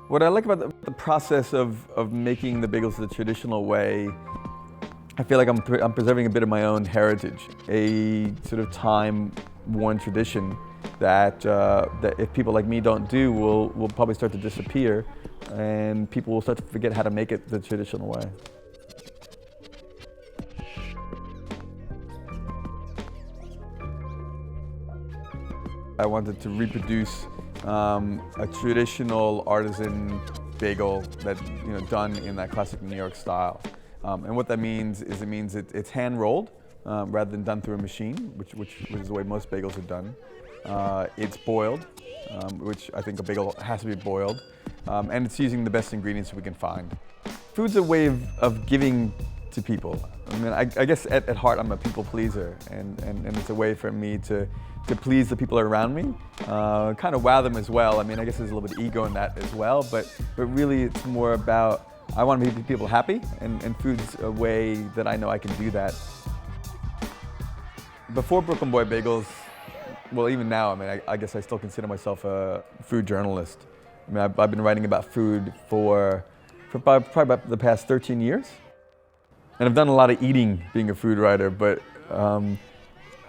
What I like about the process of making the bagels the traditional way, I feel like I'm preserving a bit of my own heritage, a sort of time-worn tradition that if people like me don't do, will probably start to disappear, and people will start to forget how to make it the traditional way. I wanted to reproduce a traditional artisan bagel that, done in that classic New York style. And what that means is it's hand rolled rather than done through a machine, which is the way most bagels are done. It's boiled, which I think a bagel has to be boiled, and it's using the best ingredients we can find. Food's a way of giving to people. I mean, I guess at heart I'm a people pleaser, and it's a way for me to please the people around me, kind of wow them as well. I mean, I guess there's a little bit of ego in that as well, but really it's more about I want to make people happy, and food's a way that I know I can do that. Before Brooklyn Boy Bagels, well, even now, I mean, I guess I still consider myself a food journalist. I mean, I've been writing about food for probably about the past 13 years. And I've done a lot of eating being a food writer, but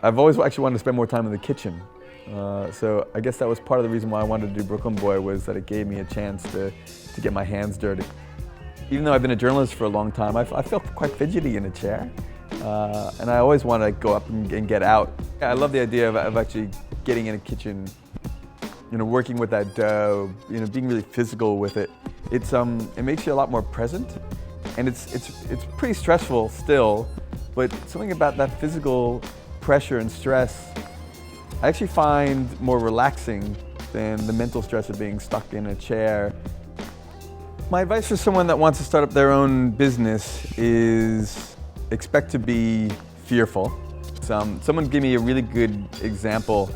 I've always actually wanted to spend more time in the kitchen. So I guess that was part of the reason why I wanted to do Brooklyn Boy, was that it gave me a chance to get my hands dirty. Even though I've been a journalist for a long time, I felt quite fidgety in a chair. And I always want to go up and get out. I love the idea of actually getting in a kitchen, working with that dough, being really physical with it. It makes you a lot more present, and it's pretty stressful still, but something about that physical pressure and stress I actually find more relaxing than the mental stress of being stuck in a chair. My advice for someone that wants to start up their own business is expect to be fearful. Someone gave me a really good example.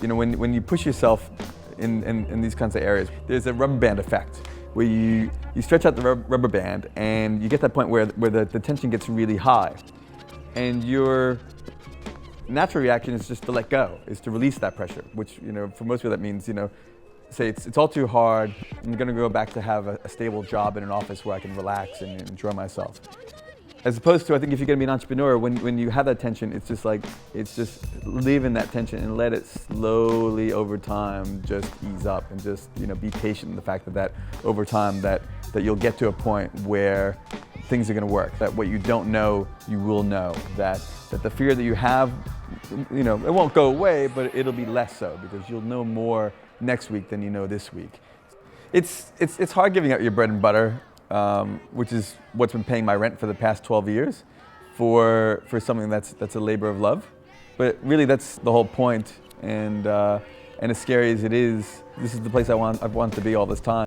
When you push yourself in these kinds of areas, there's a rubber band effect where you stretch out the rubber band and you get that point where the tension gets really high. And your natural reaction is just to let go, is to release that pressure, which, for most people that means, say it's all too hard, I'm gonna go back to have a stable job in an office where I can relax and enjoy myself. As opposed to, I think if you're gonna be an entrepreneur, when you have that tension, it's just live in that tension and let it slowly over time just ease up, and just, be patient in the fact that over time that you'll get to a point where things are gonna work, that what you don't know, you will know, that the fear that you have, it won't go away, but it'll be less so, because you'll know more next week than you know this week. It's hard giving up your bread and butter, which is what's been paying my rent for the past 12 years, for something that's a labor of love. But really, that's the whole point. And as scary as it is, this is the place I want to be all this time.